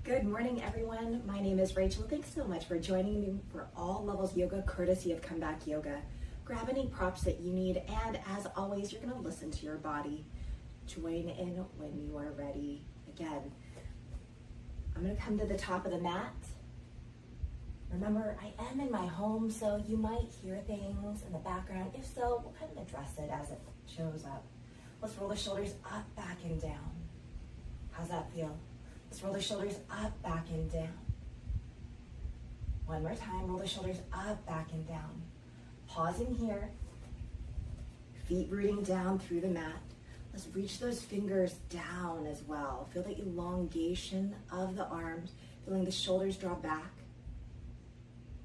Good morning, everyone. My name is Rachel. Thanks so much for joining me for All Levels Yoga, courtesy of Comeback Yoga. Grab any props that you need, and as always, you're going to listen to your body. Join in when you are ready. Again, I'm going to come to the top of the mat. Remember, I am in my home, so you might hear things in the background. If so, we'll kind of address it as it shows up. Let's roll the shoulders up, back, and down. How's that feel? Let's roll the shoulders up, back, and down. One more time, roll the shoulders up, back, and down. Pausing here. Feet rooting down through the mat. Let's reach those fingers down as well. Feel the elongation of the arms, feeling the shoulders draw back.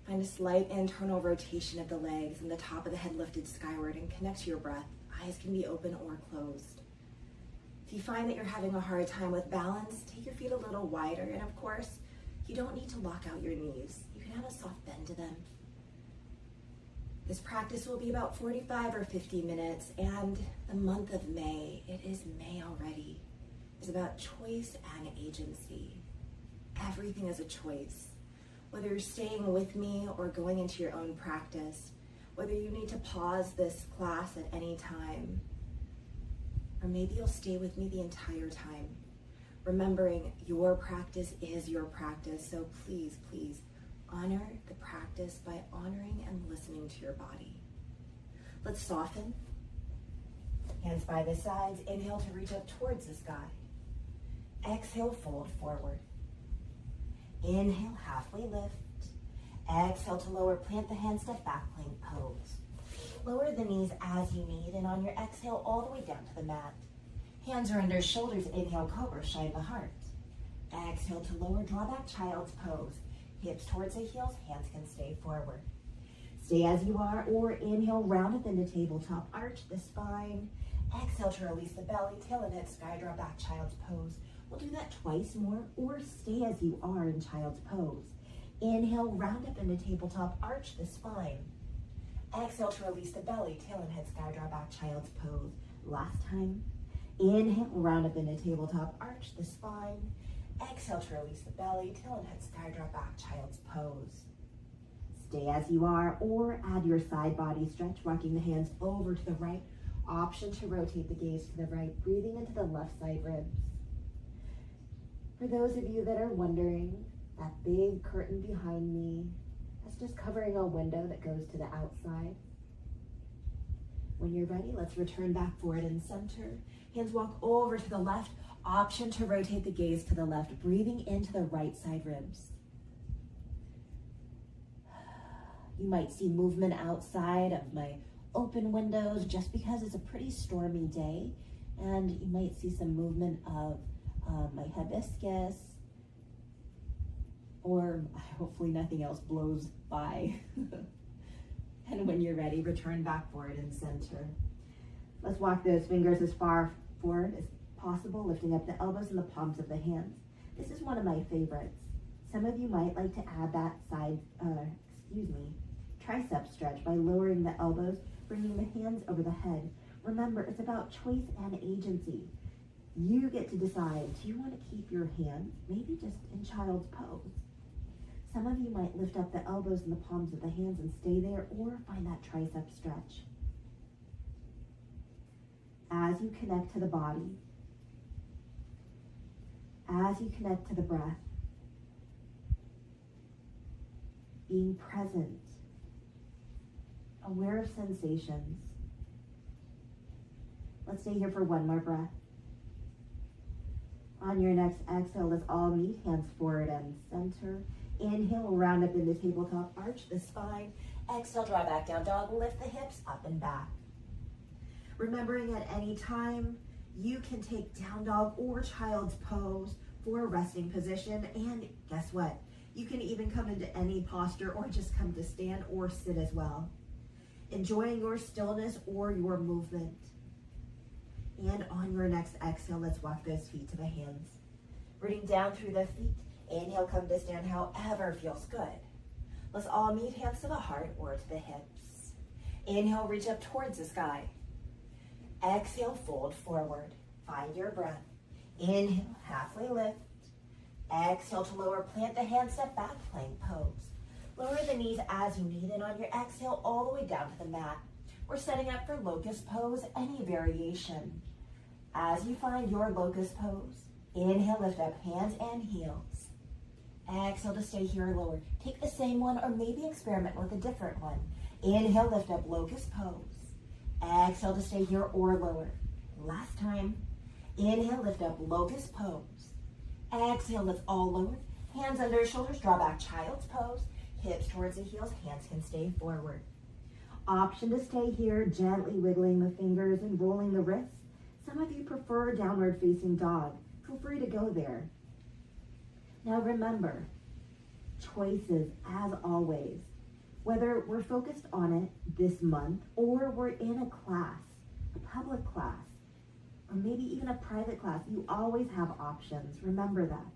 Find a slight internal rotation of the legs and the top of the head lifted skyward, and connect to your breath. Eyes can be open or closed. If you find that you're having a hard time with balance, take your feet a little wider, and of course, you don't need to lock out your knees. You can have a soft bend to them. This practice will be about 45 or 50 minutes, and the month of May, it is May already, is about choice and agency. Everything is a choice. Whether you're staying with me or going into your own practice, whether you need to pause this class at any time, or maybe you'll stay with me the entire time, remembering your practice is your practice. So please, please honor the practice by honoring and listening to your body. Let's soften. Hands by the sides. Inhale to reach up towards the sky. Exhale, fold forward. Inhale, halfway lift. Exhale to lower, plant the hands to back plank pose. Lower the knees as you need, and on your exhale, all the way down to the mat. Hands are under shoulders. Inhale, cobra, shine the heart. Exhale to lower, draw back, child's pose. Hips towards the heels, hands can stay forward. Stay as you are, or inhale, round up into tabletop, arch the spine. Exhale to release the belly, tail and head, sky draw back, child's pose. We'll do that twice more, or stay as you are in child's pose. Inhale, round up into tabletop, arch the spine. Exhale to release the belly, tail and head, sky draw back, child's pose. Last time. Inhale, round up into tabletop, arch the spine. Exhale to release the belly, tail and head, sky draw back, child's pose. Stay as you are, or add your side body stretch, rocking the hands over to the right. Option to rotate the gaze to the right, breathing into the left side ribs. For those of you that are wondering, that big curtain behind me, that's just covering a window that goes to the outside. When you're ready, let's return back forward and center. Hands walk over to the left. Option to rotate the gaze to the left, breathing into the right side ribs. You might see movement outside of my open windows just because it's a pretty stormy day, and you might see some movement of my hibiscus, or hopefully nothing else blows by. And when you're ready, return back forward and center. Let's walk those fingers as far forward as possible, lifting up the elbows and the palms of the hands. This is one of my favorites. Some of you might like to add that tricep stretch by lowering the elbows, bringing the hands over the head. Remember, it's about choice and agency. You get to decide, do you want to keep your hands maybe just in child's pose? Some of you might lift up the elbows and the palms of the hands and stay there, or find that tricep stretch. As you connect to the body, as you connect to the breath, being present, aware of sensations. Let's stay here for one more breath. On your next exhale, let's all meet, hands forward and center. Inhale, round up into tabletop, arch the spine. Exhale, draw back down dog, lift the hips up and back. Remembering at any time, you can take down dog or child's pose for a resting position. And guess what? You can even come into any posture or just come to stand or sit as well. Enjoying your stillness or your movement. And on your next exhale, let's walk those feet to the hands. Rooting down through the feet. Inhale, come to stand however feels good. Let's all meet, hands to the heart or to the hips. Inhale, reach up towards the sky. Exhale, fold forward. Find your breath. Inhale, halfway lift. Exhale to lower, plant the hands, step back, plank pose. Lower the knees as you need, and on your exhale, all the way down to the mat. We're setting up for locust pose, any variation. As you find your locust pose, inhale, lift up hands and heels. Exhale to stay here or lower. Take the same one or maybe experiment with a different one. Inhale, lift up locust pose. Exhale to stay here or lower. Last time. Inhale, lift up locust pose. Exhale, lift all lower. Hands under shoulders, draw back child's pose. Hips towards the heels, hands can stay forward. Option to stay here, gently wiggling the fingers and rolling the wrists. Some of you prefer downward facing dog. Feel free to go there. Now remember, choices as always. Whether we're focused on it this month or we're in a class, a public class, or maybe even a private class, you always have options. Remember that.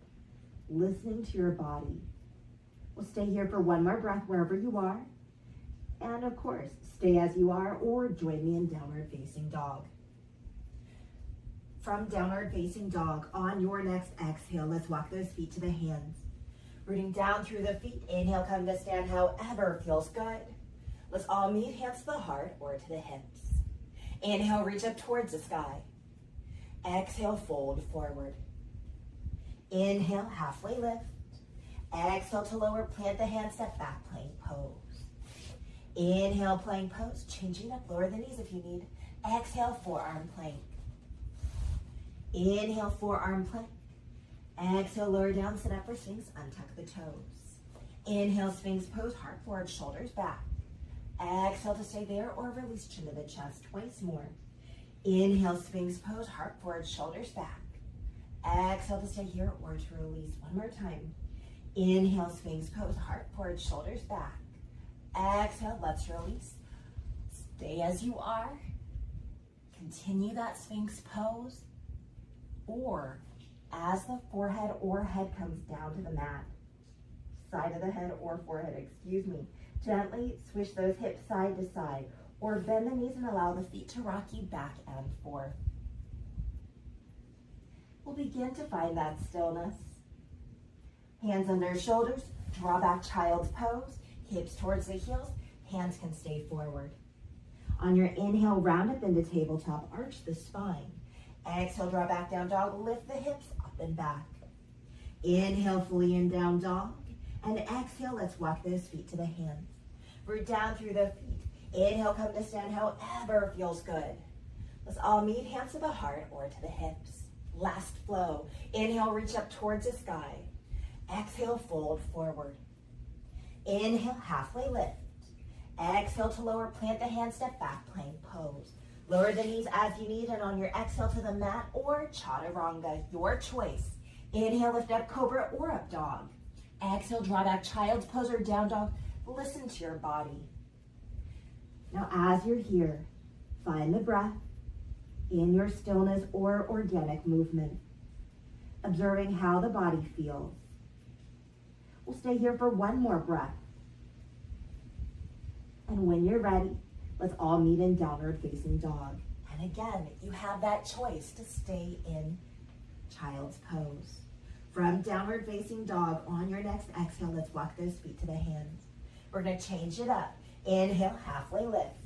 Listening to your body. We'll stay here for one more breath wherever you are. And of course, stay as you are or join me in downward facing dog. From downward facing dog, on your next exhale, let's walk those feet to the hands. Rooting down through the feet, inhale, come to stand however feels good. Let's all meet hands to the heart or to the hips. Inhale, reach up towards the sky. Exhale, fold forward. Inhale, halfway lift. Exhale to lower, plant the hands, step back, plank pose. Inhale, plank pose, changing up, lower the knees if you need. Exhale, forearm plank. Inhale, forearm plank. Exhale, lower down, sit up for Sphinx, untuck the toes. Inhale, Sphinx pose, heart forward, shoulders back. Exhale to stay there or release chin to the chest, twice more. Inhale, Sphinx pose, heart forward, shoulders back. Exhale to stay here or to release, one more time. Inhale, Sphinx pose, heart forward, shoulders back. Exhale, let's release. Stay as you are. Continue that Sphinx pose. Or as the forehead or head comes down to the mat, side of the head or forehead, excuse me, gently switch those hips side to side or bend the knees and allow the feet to rock you back and forth. We'll begin to find that stillness. Hands under shoulders, draw back child's pose, hips towards the heels, hands can stay forward. On your inhale, round up into tabletop, arch the spine. Exhale, draw back down dog, lift the hips up and back. Inhale, fully in down dog. And exhale, let's walk those feet to the hands. Root down through the feet. Inhale, come to stand however feels good. Let's all meet hands to the heart or to the hips. Last flow. Inhale, reach up towards the sky. Exhale, fold forward. Inhale, halfway lift. Exhale to lower, plant the hands, step back, plank pose. Lower the knees as you need, and on your exhale to the mat or chaturanga, your choice. Inhale, lift up cobra or up dog. Exhale, draw back child's pose or down dog. Listen to your body. Now as you're here, find the breath in your stillness or organic movement, observing how the body feels. We'll stay here for one more breath. And when you're ready, let's all meet in downward facing dog. And again, you have that choice to stay in child's pose. From downward facing dog, on your next exhale, let's walk those feet to the hands. We're gonna change it up. Inhale, halfway lift.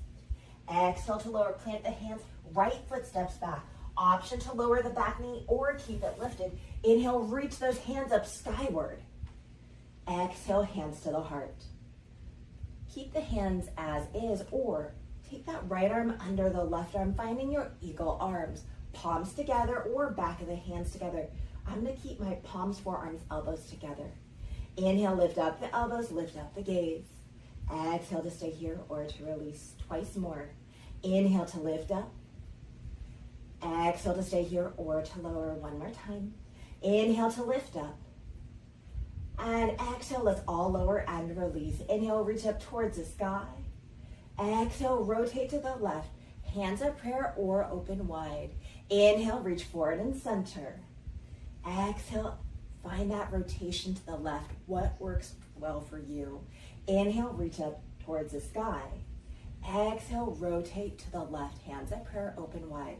Exhale to lower, plant the hands, right foot steps back. Option to lower the back knee or keep it lifted. Inhale, reach those hands up skyward. Exhale, hands to the heart. Keep the hands as is or take that right arm under the left arm, finding your eagle arms. Palms together or back of the hands together. I'm gonna keep my palms, forearms, elbows together. Inhale, lift up the elbows, lift up the gaze. Exhale to stay here or to release, twice more. Inhale to lift up. Exhale to stay here or to lower, one more time. Inhale to lift up. And exhale, let's all lower and release. Inhale, reach up towards the sky. Exhale, rotate to the left. Hands up, prayer or open wide. Inhale, reach forward and center. Exhale, find that rotation to the left. What works well for you? Inhale, reach up towards the sky. Exhale, rotate to the left. Hands up, prayer, open wide.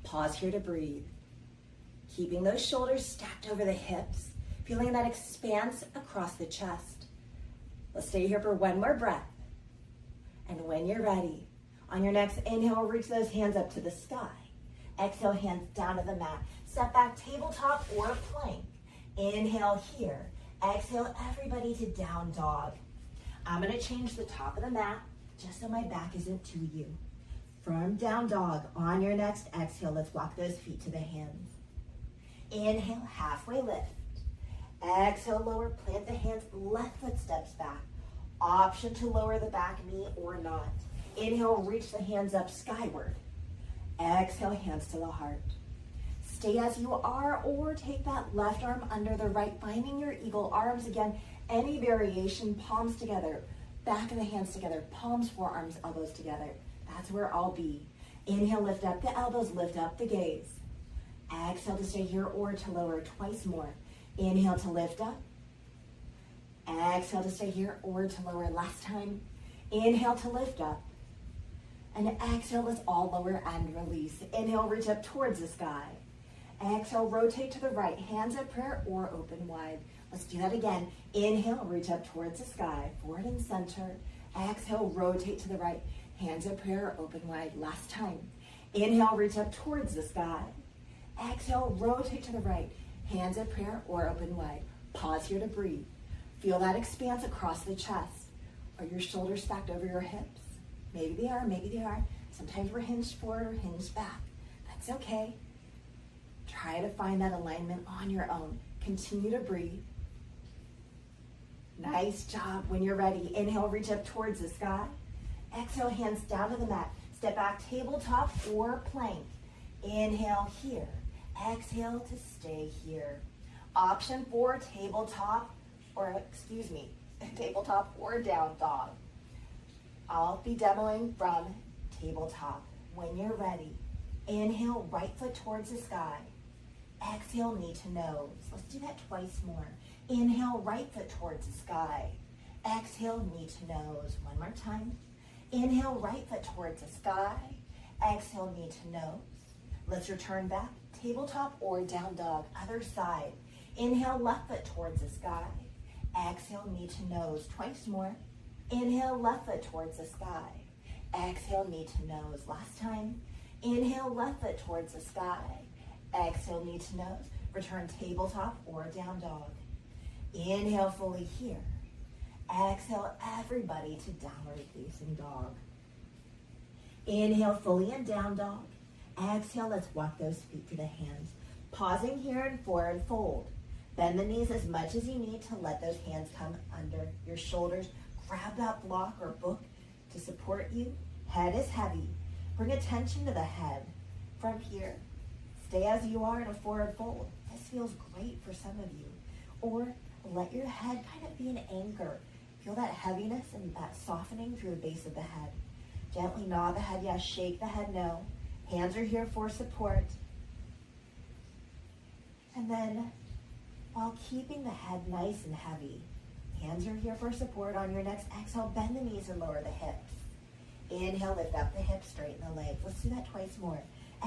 Pause here to breathe. Keeping those shoulders stacked over the hips. Feeling that expanse across the chest. Let's stay here for one more breath. And when you're ready, on your next inhale, reach those hands up to the sky. Exhale, hands down to the mat. Step back, tabletop or plank. Inhale here. Exhale, everybody to down dog. I'm gonna change the top of the mat just so my back isn't to you. Firm down dog. On your next exhale, let's walk those feet to the hands. Inhale, halfway lift. Exhale, lower, plant the hands, left foot steps back. Option to lower the back knee or not. Inhale, reach the hands up skyward. Exhale, hands to the heart. Stay as you are or take that left arm under the right, finding your eagle arms again. Any variation, palms together, back of the hands together, palms, forearms, elbows together. That's where I'll be. Inhale, lift up the elbows, lift up the gaze. Exhale to stay here or to lower twice more. Inhale to lift up. Exhale to stay here or to lower. Last time. Inhale to lift up. And exhale, let's all lower and release. Inhale, reach up towards the sky. Exhale, rotate to the right. Hands at prayer or open wide. Let's do that again. Inhale, reach up towards the sky. Forward and center. Exhale, rotate to the right. Hands at prayer, open wide. Last time. Inhale, reach up towards the sky. Exhale, rotate to the right. Hands at prayer or open wide. Pause here to breathe. Feel that expanse across the chest. Are your shoulders stacked over your hips? Maybe they are, maybe they are. Sometimes we're hinged forward or hinged back. That's okay. Try to find that alignment on your own. Continue to breathe. Nice job. When you're ready, inhale, reach up towards the sky. Exhale, hands down to the mat. Step back, tabletop or plank. Inhale here. Exhale to stay here. Option for tabletop or down dog. I'll be demoing from tabletop. When you're ready, inhale, right foot towards the sky. Exhale, knee to nose. Let's do that twice more. Inhale, right foot towards the sky. Exhale, knee to nose. One more time. Inhale, right foot towards the sky. Exhale, knee to nose. Let's return back. Tabletop or down dog. Other side. Inhale, left foot towards the sky. Exhale, knee to nose. Twice more. Inhale, left foot towards the sky. Exhale, knee to nose. Last time. Inhale, left foot towards the sky. Exhale, knee to nose. Return tabletop or down dog. Inhale, fully here. Exhale, everybody to downward facing dog. Inhale, fully in down dog. Exhale, let's walk those feet to the hands. Pausing here and forward fold. Bend the knees as much as you need to let those hands come under your shoulders. Grab that block or book to support you. Head is heavy. Bring attention to the head. From here, stay as you are in a forward fold. This feels great for some of you. Or let your head kind of be an anchor. Feel that heaviness and that softening through the base of the head. Gently nod the head, yes. Shake the head, no. Hands are here for support. And then, while keeping the head nice and heavy, hands are here for support. On your next exhale, bend the knees and lower the hips. Inhale, lift up the hips, straighten the legs. Let's do that twice more.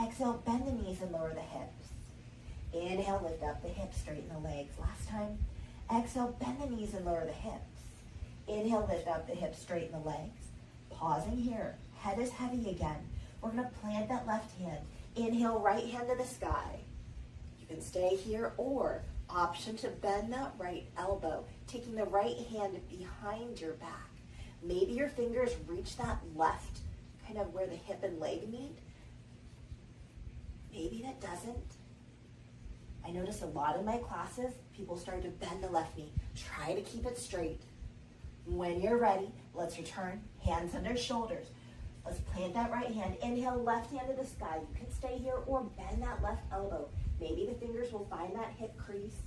Exhale, bend the knees and lower the hips. Inhale, lift up the hips, straighten the legs. Last time. Exhale, bend the knees and lower the hips. Inhale, lift up the hips, straighten the legs. Pausing here. Head is heavy again. We're going to plant that left hand. Inhale, right hand to the sky. You can stay here or option to bend that right elbow, taking the right hand behind your back. Maybe your fingers reach that left, kind of where the hip and leg meet. Maybe that doesn't. I notice a lot in my classes, people start to bend the left knee. Try to keep it straight. When you're ready, let's return. Hands under shoulders. Let's plant that right hand. Inhale, left hand to the sky. You can stay here or bend that left elbow. Maybe the fingers will find that hip crease.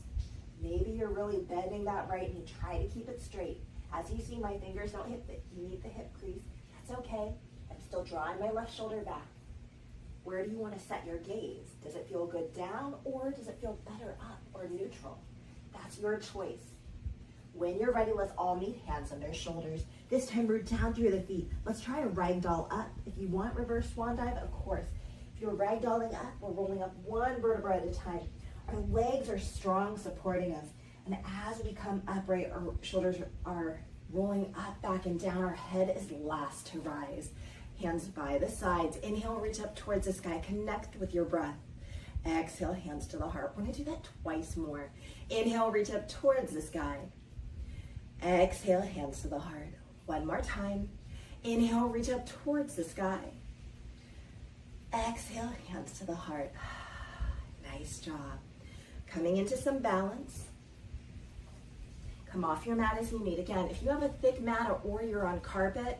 Maybe you're really bending that right knee. Try to keep it straight. As you see, my fingers don't meet the hip crease. That's okay. I'm still drawing my left shoulder back. Where do you want to set your gaze? Does it feel good down or does it feel better up or neutral? That's your choice. When you're ready, let's all meet, hands under shoulders. This time, root down through the feet. Let's try a ragdoll up. If you want reverse swan dive, of course. If you're ragdolling up, we're rolling up one vertebra at a time. Our legs are strong, supporting us. And as we come upright, our shoulders are rolling up, back, and down. Our head is last to rise. Hands by the sides. Inhale, reach up towards the sky. Connect with your breath. Exhale, hands to the heart. We're gonna do that twice more. Inhale, reach up towards the sky. Exhale, hands to the heart. One more time. Inhale, reach up towards the sky. Exhale, hands to the heart. Nice job. Coming into some balance. Come off your mat as you need. Again, if you have a thick mat or you're on carpet,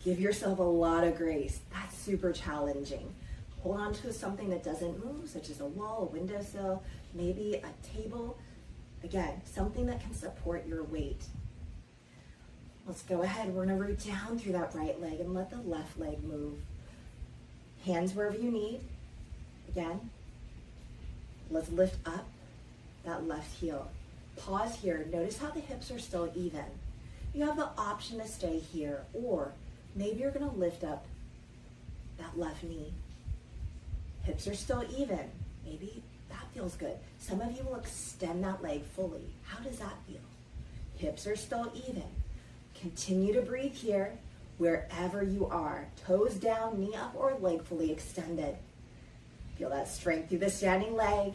give yourself a lot of grace. That's super challenging. Hold on to something that doesn't move, such as a wall, a windowsill, maybe a table. Again, something that can support your weight. Let's go ahead. We're gonna root down through that right leg and let the left leg move. Hands wherever you need. Again, let's lift up that left heel. Pause here. Notice how the hips are still even. You have the option to stay here, or maybe you're gonna lift up that left knee. Hips are still even. Maybe that feels good. Some of you will extend that leg fully. How does that feel? Hips are still even. Continue to breathe here, wherever you are. Toes down, knee up, or leg fully extended. Feel that strength through the standing leg.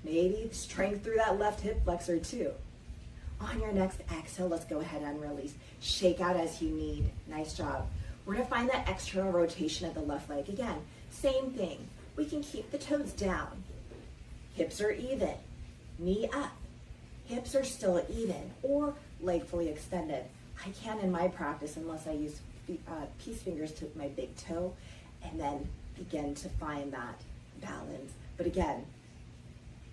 Maybe strength through that left hip flexor too. On your next exhale, let's go ahead and release. Shake out as you need. Nice job. We're gonna find that external rotation of the left leg. Again, same thing. We can keep the toes down. Hips are even. Knee up. Hips are still even, or leg fully extended. I can in my practice, unless I use peace fingers to my big toe, and then begin to find that balance. But again,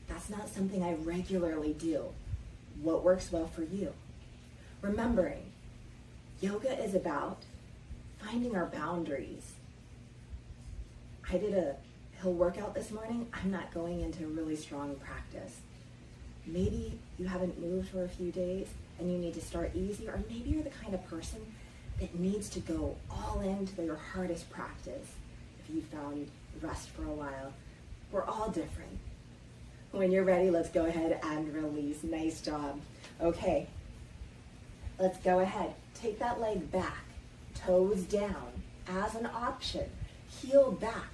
that's not something I regularly do. What works well for you? Remembering, yoga is about finding our boundaries. I did a hill workout this morning. I'm not going into really strong practice. Maybe you haven't moved for a few days and you need to start easy, or maybe you're the kind of person that needs to go all into your hardest practice if you found rest for a while. We're all different. When you're ready, let's go ahead and release. Nice job. Okay, let's go ahead. Take that leg back, toes down as an option. Heel back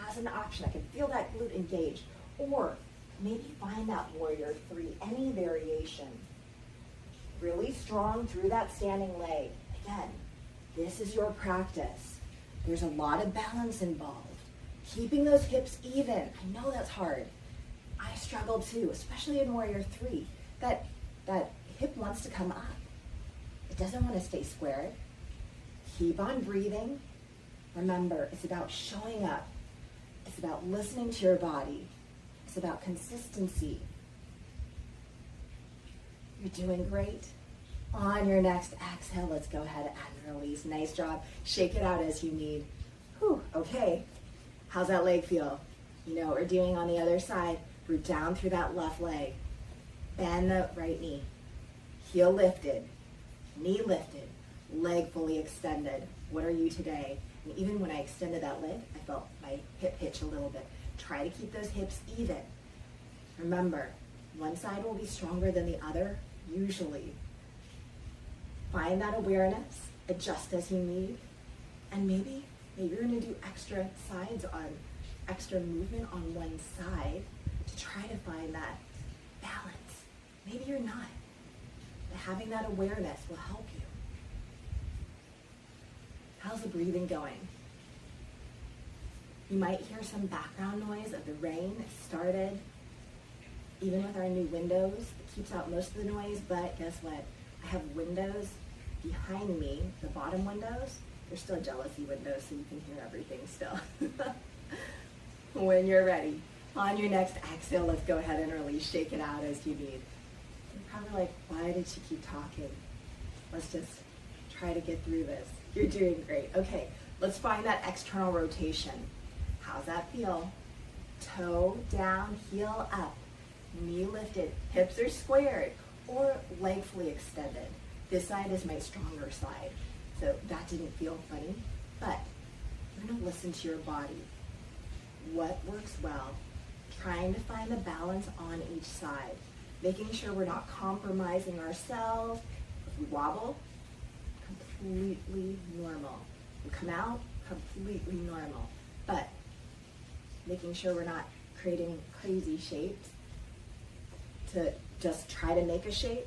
as an option. I can feel that glute engaged. Or maybe find that warrior three, any variation. Really strong through that standing leg. Again, this is your practice. There's a lot of balance involved. Keeping those hips even. I know that's hard. I struggle too, especially in warrior three. That hip wants to come up. It doesn't want to stay squared. Keep on breathing. Remember, it's about showing up. It's about listening to your body. It's about consistency. You're doing great. On your next exhale, let's go ahead and release. Nice job. Shake it out as you need. Whew, okay. How's that leg feel? You know what we're doing on the other side. Root down through that left leg. Bend the right knee. Heel lifted. Knee lifted. Leg fully extended. What are you today? And even when I extended that leg, I felt my hip hitch a little bit. Try to keep those hips even. Remember, one side will be stronger than the other, usually. Find that awareness, adjust as you need, and maybe you're gonna do extra movement on one side to try to find that balance. Maybe you're not, but having that awareness will help you. How's the breathing going? You might hear some background noise of the rain. It started. Even with our new windows, it keeps out most of the noise, but guess what? I have windows behind me, the bottom windows. They're still jealousy windows, so you can hear everything still. When you're ready, on your next exhale, let's go ahead and release. Shake it out as you need. You're probably like, why did she keep talking? Let's just try to get through this. You're doing great. Okay, let's find that external rotation. How's that feel? Toe down, heel up. Knee lifted, hips are squared, or leg fully extended. This side is my stronger side, so that didn't feel funny, but you're gonna listen to your body. What works well? Trying to find the balance on each side. Making sure we're not compromising ourselves. If we wobble, completely normal. We come out, completely normal. But making sure we're not creating crazy shapes to just try to make a shape.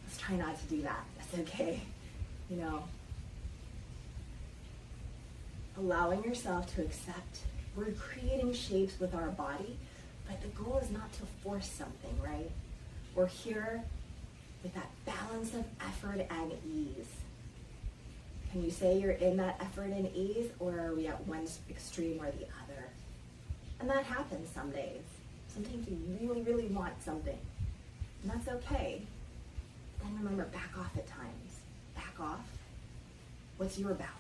Let's try not to do that. That's okay. You know, allowing yourself to accept we're creating shapes with our body, but the goal is not to force something, right? We're here with that balance of effort and ease. Can you say you're in that effort and ease, or are we at one extreme or the other? And that happens some days. Sometimes you really, really want something, and that's okay. Then remember, back off at times. Back off. What's your balance?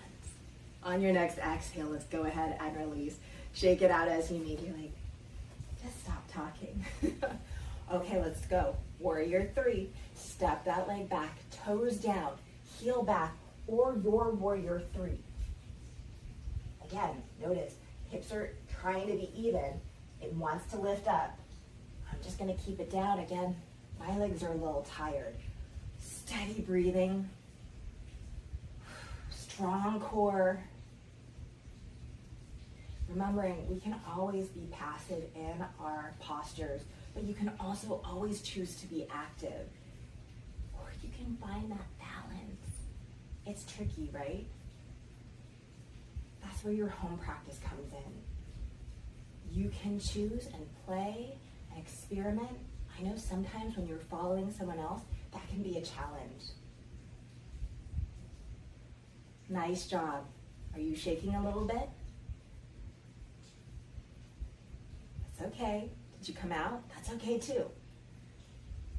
On your next exhale, let's go ahead and release. Shake it out as you need. You're like, just stop talking. Okay, let's go. Warrior 3. Step that leg back, toes down, heel back, or your warrior 3. Again, notice, hips are trying to be even. It wants to lift up. I'm just gonna keep it down. Again, my legs are a little tired. Steady breathing. Strong core. Remembering we can always be passive in our postures, but you can also always choose to be active. Or you can find that balance. It's tricky, right? That's where your home practice comes in. You can choose and play and experiment. I know sometimes when you're following someone else, that can be a challenge. Nice job. Are you shaking a little bit? That's okay. Did you come out? That's okay too.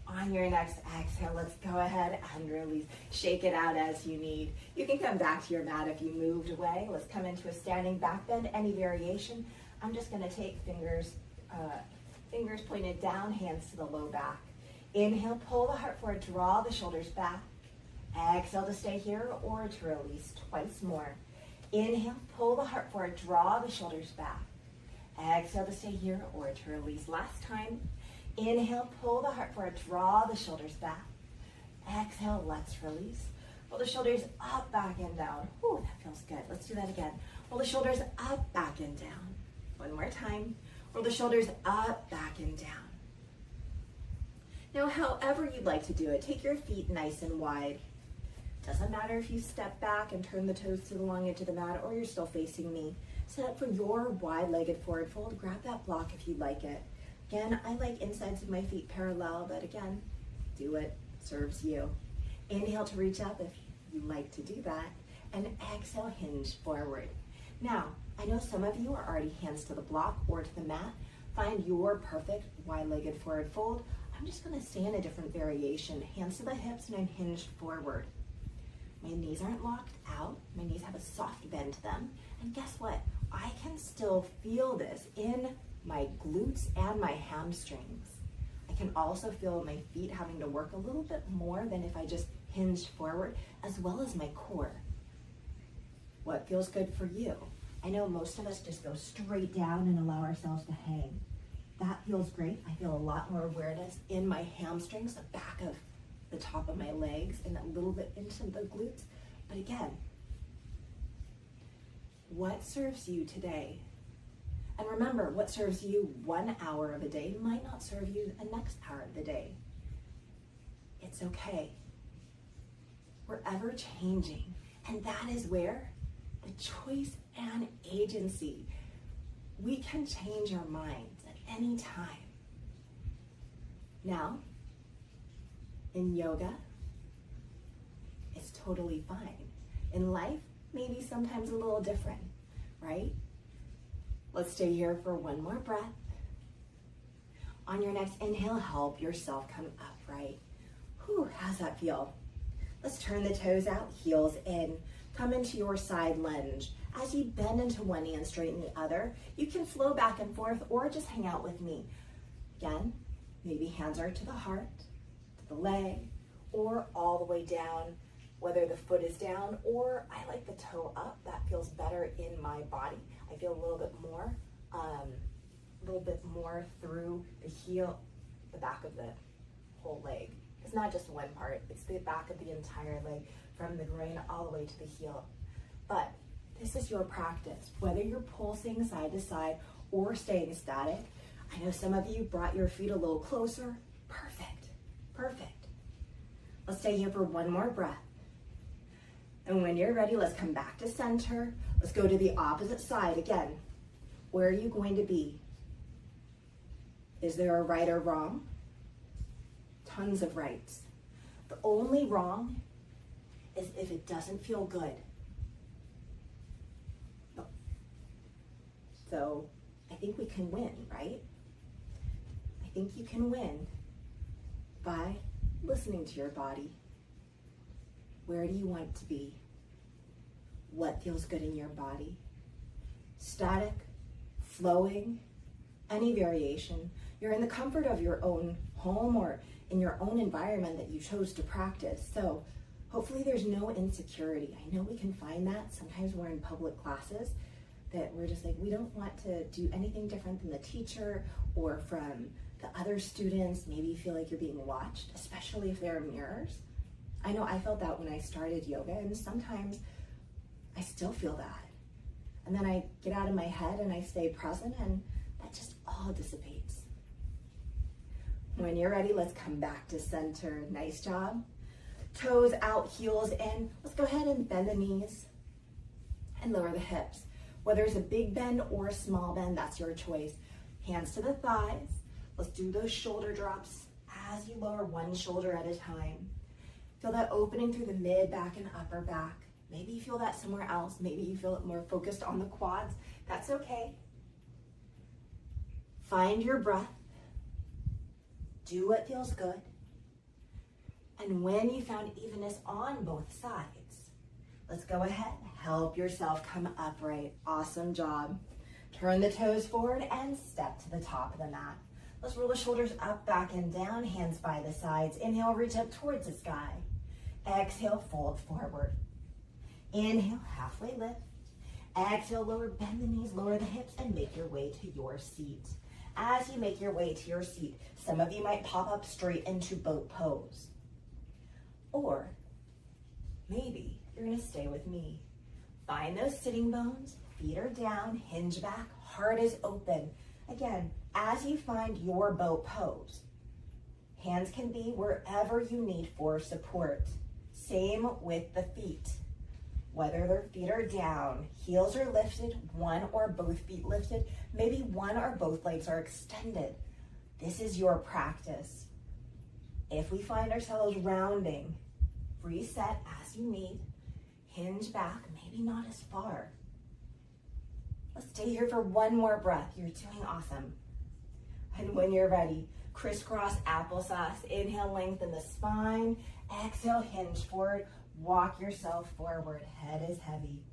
On your next exhale, let's go ahead and release. Shake it out as you need. You can come back to your mat if you moved away. Let's come into a standing back bend. Any variation. I'm just going to take fingers pointed down, hands to the low back. Inhale, pull the heart forward, draw the shoulders back. Exhale to stay here or to release twice more. Inhale, pull the heart forward, draw the shoulders back. Exhale to stay here or to release. Last time. Inhale, pull the heart forward, draw the shoulders back. Exhale, let's release. Roll the shoulders up, back, and down. Ooh, that feels good. Let's do that again. Roll the shoulders up, back, and down. One more time. Roll the shoulders up, back, and down. Now, however you'd like to do it, take your feet nice and wide. Doesn't matter if you step back and turn the toes to the long edge of the mat or you're still facing me. Set up for your wide-legged forward fold. Grab that block if you'd like it. Again, I like insides of my feet parallel, but again, do what serves you. Inhale to reach up if you like to do that, and exhale, hinge forward. Now, I know some of you are already hands to the block or to the mat. Find your perfect wide-legged forward fold. I'm just gonna stay in a different variation. Hands to the hips and I'm hinged forward. My knees aren't locked out. My knees have a soft bend to them. And guess what? I can still feel this in my glutes and my hamstrings. I can also feel my feet having to work a little bit more than if I just hinged forward, as well as my core. What feels good for you? I know most of us just go straight down and allow ourselves to hang. That feels great. I feel a lot more awareness in my hamstrings, the back of the top of my legs, and a little bit into the glutes. But again, what serves you today? And remember, what serves you 1 hour of a day might not serve you the next hour of the day. It's okay. We're ever changing. And that is where the choice and agency, we can change our minds at any time. Now, in yoga, it's totally fine. In life, maybe sometimes a little different, right? Let's stay here for one more breath. On your next inhale, help yourself come upright. Whew, how's that feel? Let's turn the toes out, heels in. Come into your side lunge. As you bend into one knee and straighten the other, you can flow back and forth or just hang out with me. Again, maybe hands are to the heart, to the leg, or all the way down, whether the foot is down or I like the toe up. That feels better in my body. I feel a little bit more through the heel, the back of the whole leg. It's not just one part, it's the back of the entire leg, from the groin all the way to the heel. But this is your practice, whether you're pulsing side to side or staying static. I know some of you brought your feet a little closer. Perfect, perfect. Let's stay here for one more breath. And when you're ready, let's come back to center. Let's go to the opposite side again. Where are you going to be? Is there a right or wrong? Tons of rights. The only wrong is if it doesn't feel good. So I think we can win, right? I think you can win by listening to your body. Where do you want to be? What feels good in your body? Static, flowing, any variation. You're in the comfort of your own home or in your own environment that you chose to practice. So hopefully there's no insecurity. I know we can find that. Sometimes we're in public classes that we're just like, we don't want to do anything different than the teacher or from the other students. Maybe you feel like you're being watched, especially if there are mirrors. I know I felt that when I started yoga, and sometimes I still feel that. And then I get out of my head and I stay present, and that just all dissipates. When you're ready, let's come back to center. Nice job. Toes out, heels in. Let's go ahead and bend the knees and lower the hips. Whether it's a big bend or a small bend, that's your choice. Hands to the thighs. Let's do those shoulder drops as you lower one shoulder at a time. Feel that opening through the mid, back, and upper back. Maybe you feel that somewhere else. Maybe you feel it more focused on the quads. That's okay. Find your breath. Do what feels good. And when you found evenness on both sides, let's go ahead. Help yourself come upright. Awesome job. Turn the toes forward and step to the top of the mat. Let's roll the shoulders up, back, and down. Hands by the sides. Inhale, reach up towards the sky. Exhale, fold forward. Inhale, halfway lift. Exhale, lower, bend the knees, lower the hips, and make your way to your seat. As you make your way to your seat, some of you might pop up straight into boat pose. Or maybe you're gonna stay with me. Find those sitting bones, feet are down, hinge back, heart is open. Again, as you find your boat pose, hands can be wherever you need for support. Same with the feet. Whether their feet are down, heels are lifted, one or both feet lifted, maybe one or both legs are extended. This is your practice. If we find ourselves rounding, reset as you need, hinge back, maybe not as far. Let's stay here for one more breath. You're doing awesome. And when you're ready, crisscross applesauce. Inhale, lengthen the spine. Exhale, hinge forward. Walk yourself forward. Head is heavy.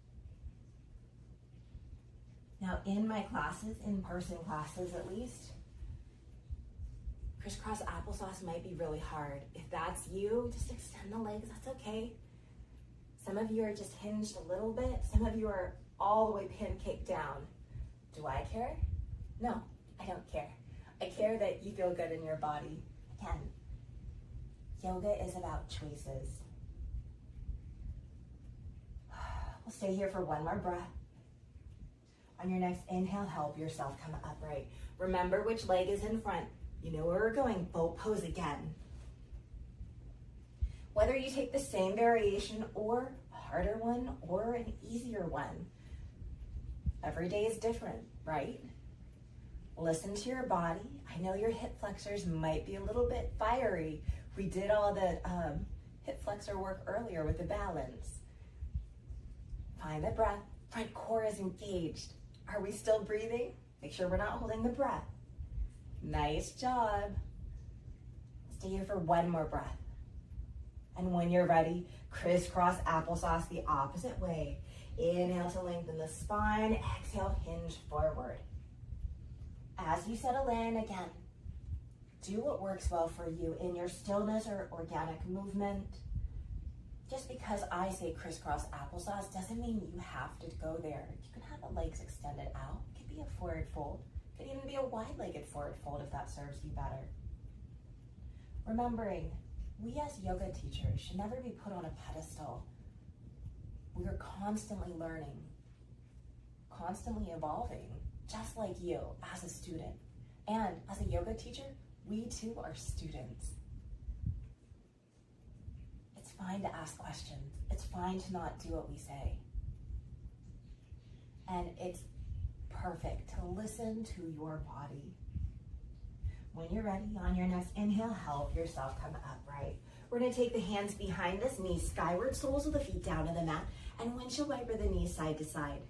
Now in my classes, in-person classes at least, crisscross applesauce might be really hard. If that's you, just extend the legs, that's okay. Some of you are just hinged a little bit. Some of you are all the way pancake down. Do I care? No, I don't care. I care that you feel good in your body. Again, yoga is about choices. We'll stay here for one more breath. On your next inhale, help yourself come upright. Remember which leg is in front. You know where we're going, boat pose again. Whether you take the same variation or a harder one or an easier one, every day is different, right? Listen to your body. I know your hip flexors might be a little bit fiery. We did all the hip flexor work earlier with the balance. Find the breath. Front core is engaged. Are we still breathing? Make sure we're not holding the breath. Nice job. Stay here for one more breath. And when you're ready, crisscross applesauce the opposite way. Inhale to lengthen the spine. Exhale, hinge forward. As you settle in, again, do what works well for you in your stillness or organic movement. Just because I say crisscross applesauce doesn't mean you have to go there. You can have the legs extended out. It could be a forward fold. It could even be a wide-legged forward fold if that serves you better. Remembering, we as yoga teachers should never be put on a pedestal. We are constantly learning, constantly evolving, just like you as a student. And as a yoga teacher, we too are students. It's fine to ask questions. It's fine to not do what we say. And it's perfect to listen to your body. When you're ready, on your next inhale, help yourself come upright. We're gonna take the hands behind us, knees skyward, soles of the feet down to the mat, and windshield wiper the knees side to side.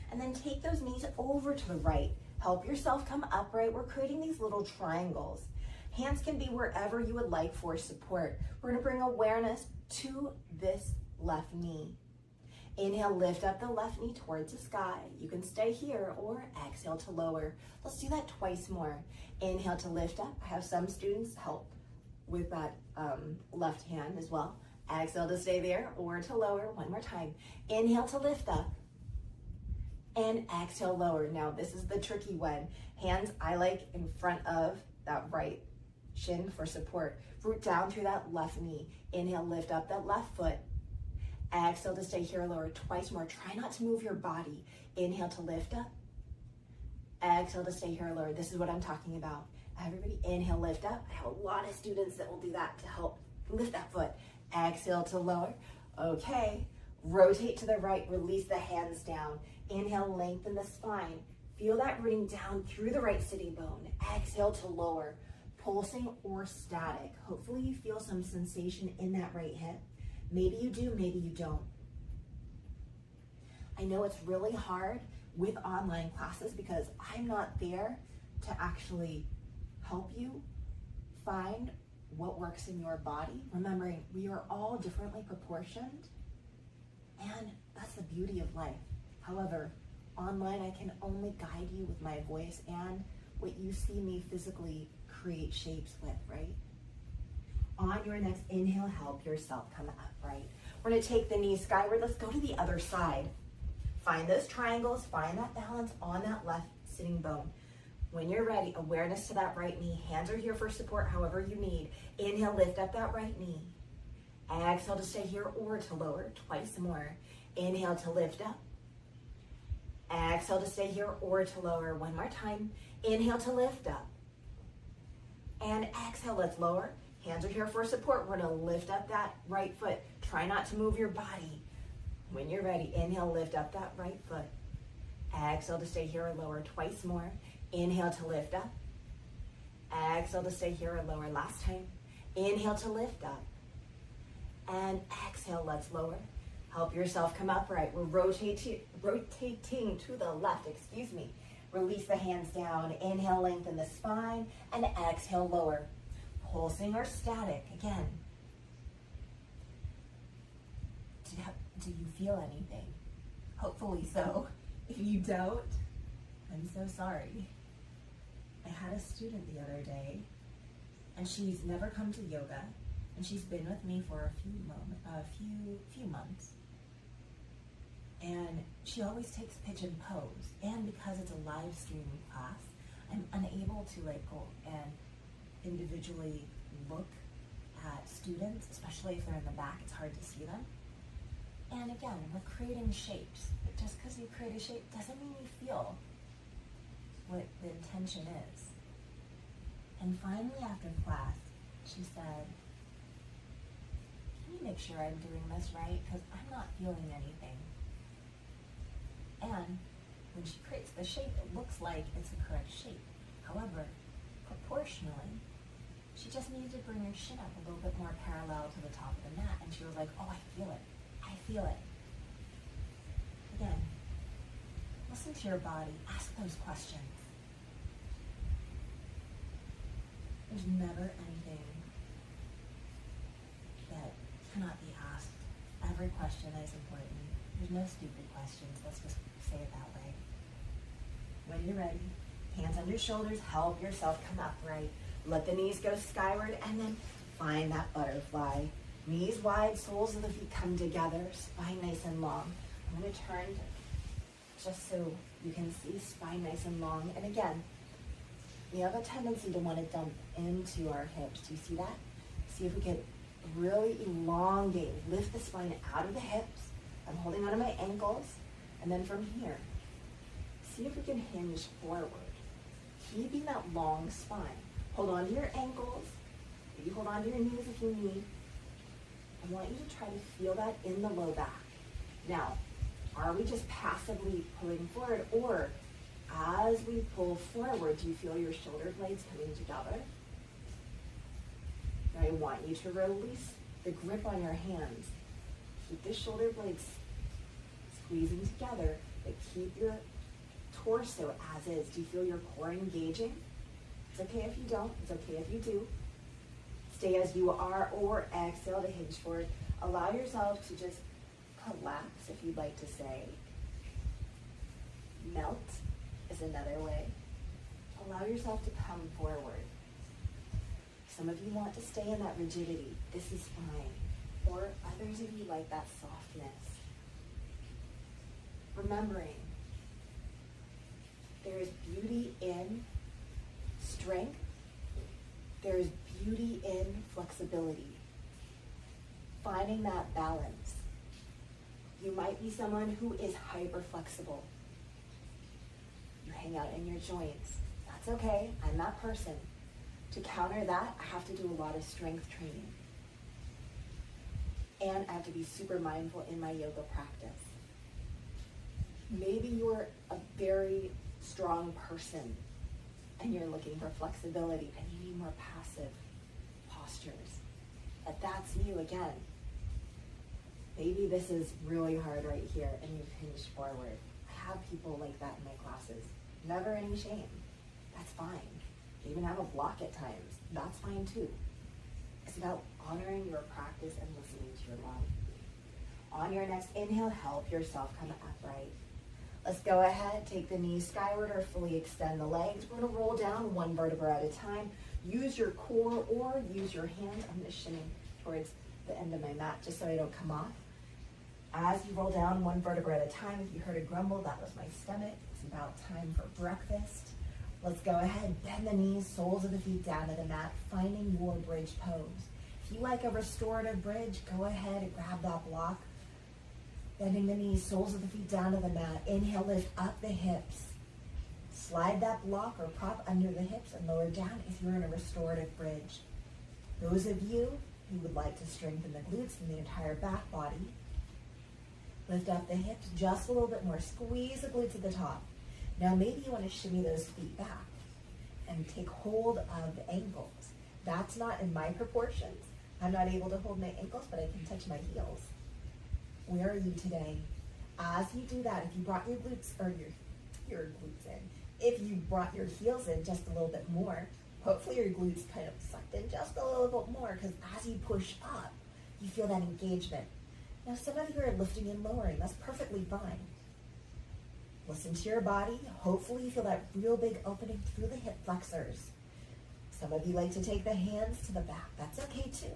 And then take those knees over to the right. Help yourself come upright. We're creating these little triangles. Hands can be wherever you would like for support. We're gonna bring awareness to this left knee. Inhale, lift up the left knee towards the sky. You can stay here or exhale to lower. Let's do that twice more. Inhale to lift up. I have some students help with that left hand as well. Exhale to stay there or to lower. One more time. Inhale to lift up. And exhale, lower. Now this is the tricky one. Hands, I like in front of that right shin for support. Root down through that left knee. Inhale, lift up that left foot. Exhale to stay here, lower twice more. Try not to move your body. Inhale to lift up. Exhale to stay here, lower. This is what I'm talking about. Everybody inhale, lift up. I have a lot of students that will do that to help lift that foot. Exhale to lower. Okay. Rotate to the right, release the hands down. Inhale, lengthen the spine. Feel that rooting down through the right sitting bone. Exhale to lower. Pulsing or static. Hopefully you feel some sensation in that right hip. Maybe you do, maybe you don't. I know it's really hard with online classes because I'm not there to actually help you find what works in your body. Remembering we are all differently proportioned, and that's the beauty of life. However, online I can only guide you with my voice and what you see me physically create shapes with, right? On your next inhale, help yourself come upright. We're gonna take the knees skyward. Let's go to the other side. Find those triangles, find that balance on that left sitting bone. When you're ready, awareness to that right knee. Hands are here for support however you need. Inhale, lift up that right knee. Exhale to stay here or to lower, twice more. Inhale to lift up. Exhale to stay here or to lower, one more time. Inhale to lift up. And exhale, let's lower. Hands are here for support. We're gonna lift up that right foot. Try not to move your body. When you're ready, inhale, lift up that right foot. Exhale to stay here or lower, twice more. Inhale to lift up. Exhale to stay here or lower, last time. Inhale to lift up. And exhale, let's lower. Help yourself come upright. We're rotating to the left, Release the hands down. Inhale, lengthen the spine. And exhale, lower. Pulsing or static, again. Do you feel anything? Hopefully so. If you don't, I'm so sorry. I had a student the other day, and she's never come to yoga, and she's been with me for a few months. And she always takes pigeon pose, and because it's a live streaming class, I'm unable to go and individually look at students, especially if they're in the back. It's hard to see them. And again, we're creating shapes. But just because you create a shape doesn't mean you feel what the intention is. And finally, after class, she said, "Can you make sure I'm doing this right? Because I'm not feeling anything." And when she creates the shape, it looks like it's the correct shape. However, proportionally, she just needed to bring her shin up a little bit more parallel to the top of the mat. And she was like, "Oh, I feel it. I feel it." Again, listen to your body. Ask those questions. There's never anything that cannot be asked. Every question is important. There's no stupid questions. Let's just say it that way. When you're ready, hands under shoulders, help yourself come upright. Let the knees go skyward and then find that butterfly. Knees wide, soles of the feet come together, spine nice and long. I'm going to turn just so you can see spine nice and long. And again, We have a tendency to want to dump into our hips. Do you see that? See if we can really elongate, lift the spine out of the hips. I'm holding onto my ankles. And then from here, see if we can hinge forward, keeping that long spine. Hold on to your ankles. Maybe hold on to your knees if you need. I want you to try to feel that in the low back. Now, are we just passively pulling forward, or as we pull forward, do you feel your shoulder blades coming together? Now I want you to release the grip on your hands. Keep the shoulder blades squeezing together, but keep your torso as is. Do you feel your core engaging? It's okay if you don't. It's okay if you do. Stay as you are, or exhale to hinge forward. Allow yourself to just collapse, if you'd like to say. Melt is another way. Allow yourself to come forward. Some of you want to stay in that rigidity. This is fine. Or others of you like that softness. Remembering, there is beauty in strength. There is beauty in flexibility. Finding that balance. You might be someone who is hyper flexible. You hang out in your joints. That's okay. I'm that person. To counter that, I have to do a lot of strength training. And I have to be super mindful in my yoga practice. Maybe you're a very strong person and you're looking for flexibility and you need more passive postures. If that's you, again, maybe this is really hard right here and you've hinged forward. I have people like that in my classes. Never any shame. That's fine. They even have a block at times. That's fine too. It's about honoring your practice and listening to your body. On your next inhale, help yourself come upright. Let's go ahead, take the knees skyward or fully extend the legs. We're gonna roll down one vertebra at a time. Use your core or use your hands. I'm gonna shimmy towards the end of my mat just so I don't come off. As you roll down one vertebra at a time, if you heard a grumble, that was my stomach. It's about time for breakfast. Let's go ahead, bend the knees, soles of the feet down to the mat, finding your bridge pose. If you like a restorative bridge, go ahead and grab that block. Bending the knees, soles of the feet down to the mat. Inhale, lift up the hips. Slide that block or prop under the hips and lower down if you're in a restorative bridge. Those of you who would like to strengthen the glutes and the entire back body, lift up the hips just a little bit more. Squeeze the glutes at the top. Now maybe you want to shimmy those feet back and take hold of the ankles. That's not in my proportions. I'm not able to hold my ankles, but I can touch my heels. Where are you today? As you do that, if you brought your glutes or your glutes in, if you brought your heels in just a little bit more, hopefully your glutes kind of sucked in just a little bit more, because as you push up, you feel that engagement. Now some of you are lifting and lowering. That's perfectly fine. Listen to your body. Hopefully you feel that real big opening through the hip flexors. Some of you like to take the hands to the back. That's okay too.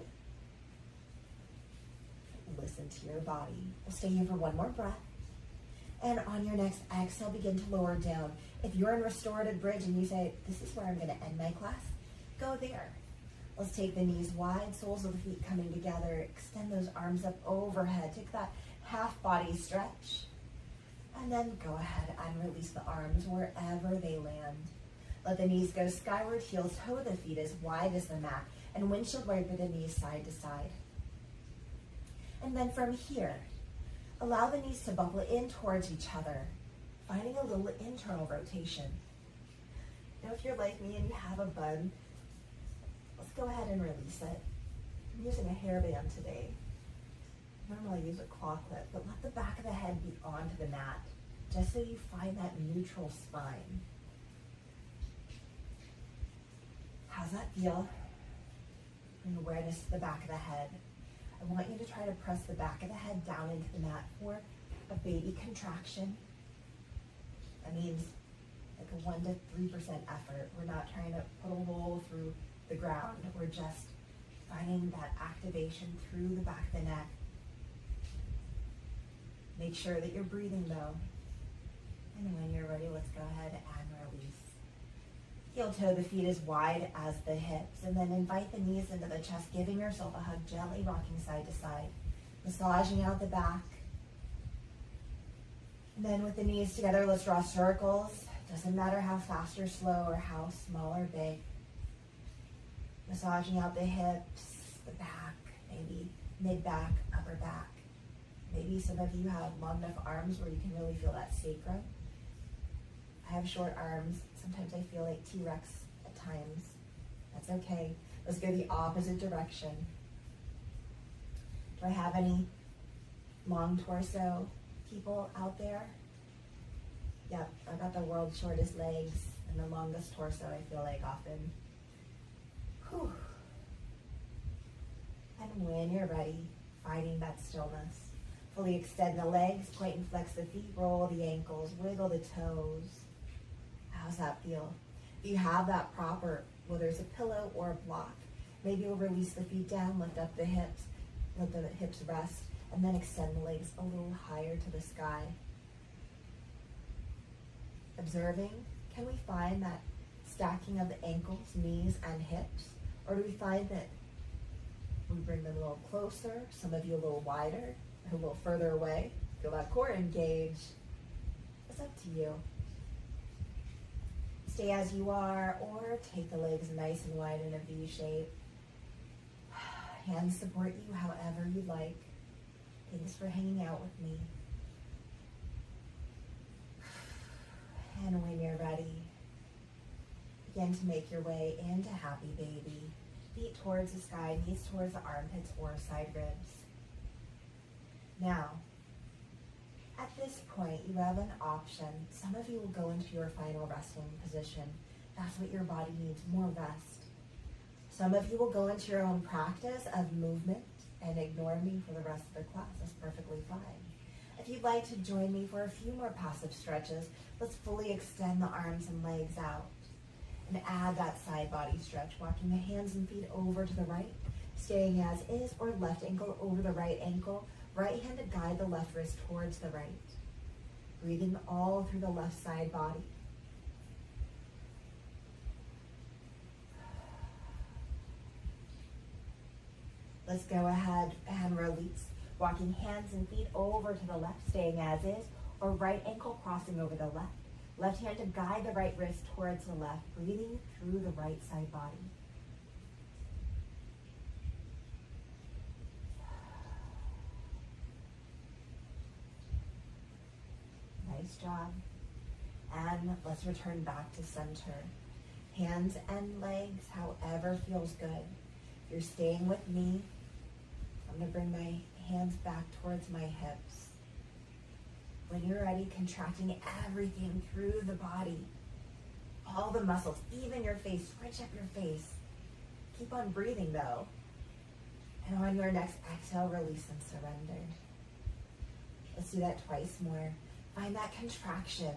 Listen to your body. We'll stay here for one more breath. And on your next exhale, begin to lower down. If you're in restorative bridge and you say, this is where I'm going to end my class, go there. Let's take the knees wide, soles of the feet coming together. Extend those arms up overhead. Take that half body stretch. And then go ahead and release the arms wherever they land. Let the knees go skyward, heels toe the feet as wide as the mat, and windshield wiper the knees side to side. And then from here, allow the knees to buckle in towards each other, finding a little internal rotation. Now if you're like me and you have a bun, let's go ahead and release it. I'm using a hairband today. Normally I use a claw clip, but let the back of the head be onto the mat, just so you find that neutral spine. How's that feel? Bring awareness to the back of the head. I want you to try to press the back of the head down into the mat for a baby contraction. That means like a 1 to 3% effort. We're not trying to put a hole through the ground. We're just finding that activation through the back of the neck. Make sure that you're breathing though. And when you're ready, let's go ahead and release. Heel toe the feet as wide as the hips, and then invite the knees into the chest, giving yourself a hug, gently rocking side to side, massaging out the back. And then with the knees together, let's draw circles. Doesn't matter how fast or slow or how small or big. Massaging out the hips, the back, maybe mid-back, upper back. Maybe some of you have long enough arms where you can really feel that sacrum. I have short arms. Sometimes I feel like T-Rex at times. That's okay. Let's go the opposite direction. Do I have any long torso people out there? Yep, I've got the world's shortest legs and the longest torso, I feel like often. Whew. And when you're ready, finding that stillness. Fully extend the legs, point and flex the feet, roll the ankles, wiggle the toes. How's that feel? If you have that proper, whether it's a pillow or a block, maybe you'll release the feet down, lift up the hips, let the hips rest, and then extend the legs a little higher to the sky. Observing, can we find that stacking of the ankles, knees, and hips? Or do we find that we bring them a little closer, some of you a little wider, a little further away? Feel that core engage. It's up to you. Stay as you are, or take the legs nice and wide in a V shape. Hands support you however you like. Thanks for hanging out with me. And when you're ready, begin to make your way into happy baby. Feet towards the sky, knees towards the armpits or side ribs. Now, at this point, you have an option. Some of you will go into your final resting position. That's what your body needs, more rest. Some of you will go into your own practice of movement and ignore me for the rest of the class. That's perfectly fine. If you'd like to join me for a few more passive stretches, let's fully extend the arms and legs out. And add that side body stretch, walking the hands and feet over to the right, staying as is, or left ankle over the right ankle. Right hand to guide the left wrist towards the right. Breathing all through the left side body. Let's go ahead and release. Walking hands and feet over to the left, staying as is, or right ankle crossing over the left. Left hand to guide the right wrist towards the left, breathing through the right side body. Nice job. And let's return back to center. Hands and legs, however feels good. If you're staying with me, I'm going to bring my hands back towards my hips. When you're ready, contracting everything through the body. All the muscles, even your face. Scrunch up your face. Keep on breathing though. And on your next exhale, release and surrender. Let's do that twice more. Find that contraction.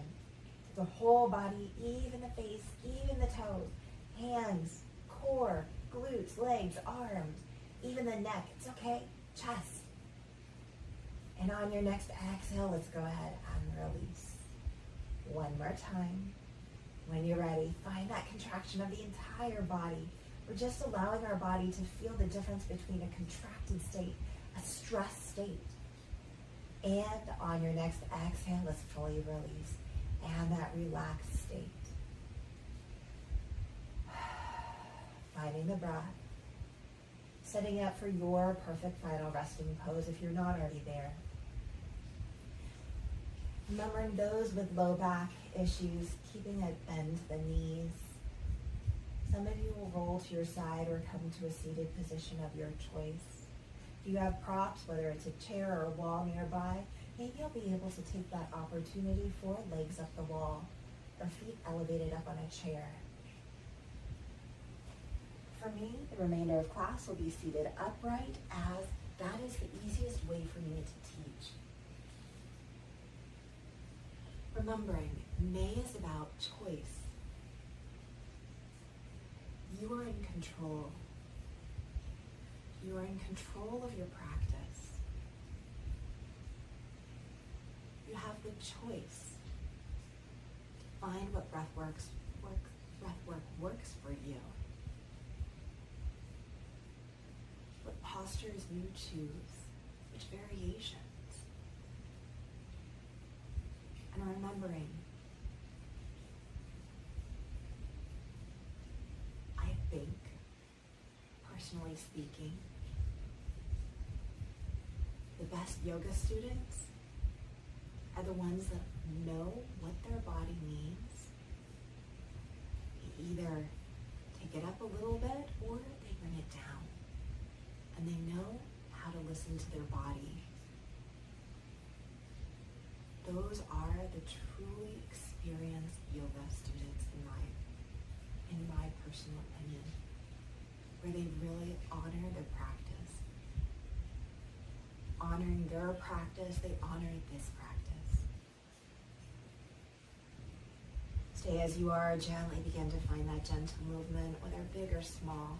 The whole body, even the face, even the toes. Hands, core, glutes, legs, arms, even the neck. It's okay. Chest. And on your next exhale, let's go ahead and release. One more time. When you're ready, find that contraction of the entire body. We're just allowing our body to feel the difference between a contracted state, a stressed state. And on your next exhale, let's fully release. And that relaxed state. Finding the breath. Setting up for your perfect final resting pose if you're not already there. Remembering those with low back issues, keeping a bend to the knees. Some of you will roll to your side or come to a seated position of your choice. If you have props, whether it's a chair or a wall nearby, maybe you'll be able to take that opportunity for legs up the wall or feet elevated up on a chair. For me, the remainder of class will be seated upright, as that is the easiest way for me to teach. Remembering, May is about choice. You are in control. You are in control of your practice. You have the choice to find what breath works breath work works for you. What postures you choose, which variations. And remembering, I think, personally speaking, the best yoga students are the ones that know what their body needs. They either take it up a little bit or they bring it down. And they know how to listen to their body. Those are the truly experienced yoga students in my personal opinion, where they really honor their practice. Honoring their practice, they honor this practice. Stay as you are, gently begin to find that gentle movement, whether big or small.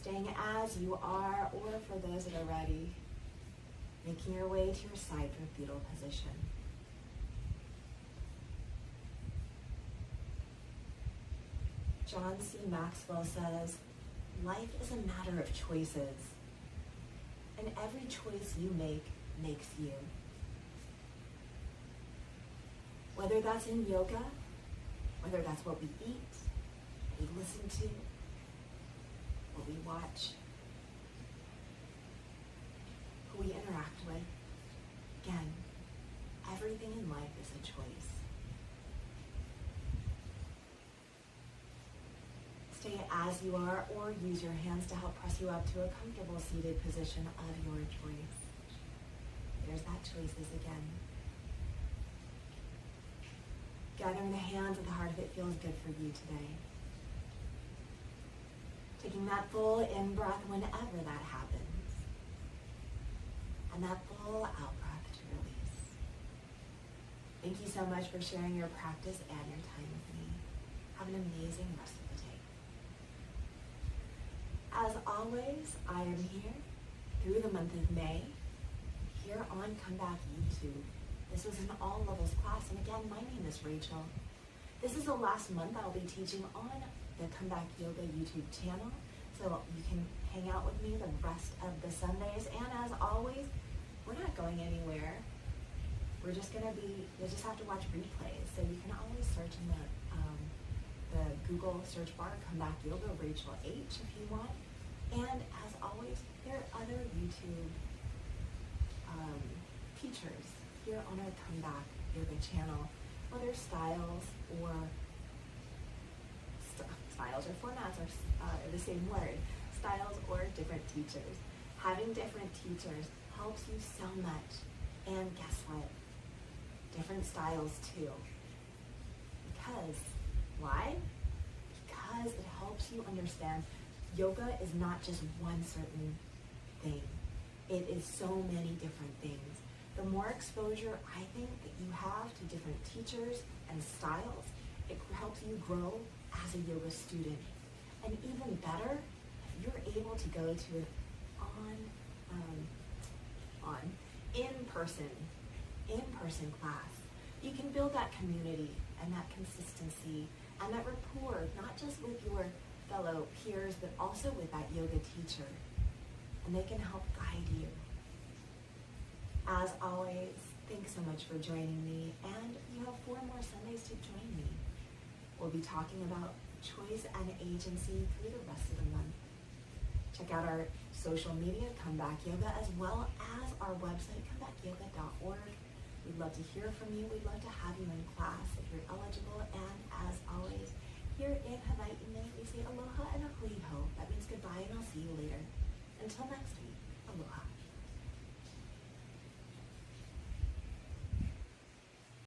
Staying as you are, or for those that are ready, making your way to your side through fetal position. John C. Maxwell says, life is a matter of choices, and every choice you make makes you. Whether that's in yoga, whether that's what we eat, what we listen to, what we watch, who we interact with. Again, everything in life is a choice. Stay as you are, or use your hands to help press you up to a comfortable seated position of your choice. There's that choices again. Gathering the hands at the heart if it feels good for you today. Taking that full in-breath whenever that happens. And that full out-breath to release. Thank you so much for sharing your practice and your time with me. Have an amazing rest of the day. As always, I am here through the month of May, here on Come Back YouTube. This was an all levels class, and again, my name is Rachel. This is the last month I'll be teaching on the Come Back Yoga YouTube channel, so you can hang out with me the rest of the Sundays. And as always, we're not going anywhere. We're just gonna be, you'll just have to watch replays. So you can always search in the Google search bar, Come Back Yoga, Rachel H, if you want. And as always, there are other YouTube teachers here on our Come Back Yoga channel, whether styles or formats are the same word, styles or different teachers. Having different teachers helps you so much. And guess what? Different styles too. Because, why? Because it helps you understand yoga is not just one certain thing. It is so many different things. The more exposure I think that you have to different teachers and styles, it helps you grow as a yoga student. And even better, if you're able to go to an in-person class, you can build that community and that consistency and that rapport, not just with your fellow peers, but also with that yoga teacher. And they can help guide you. As always, thanks so much for joining me, and you have 4 more Sundays to join me. We'll be talking about choice and agency through the rest of the month. Check out our social media, Come Back Yoga, as well as our website, comebackyoga.org. We'd love to hear from you. We'd love to have you in class. If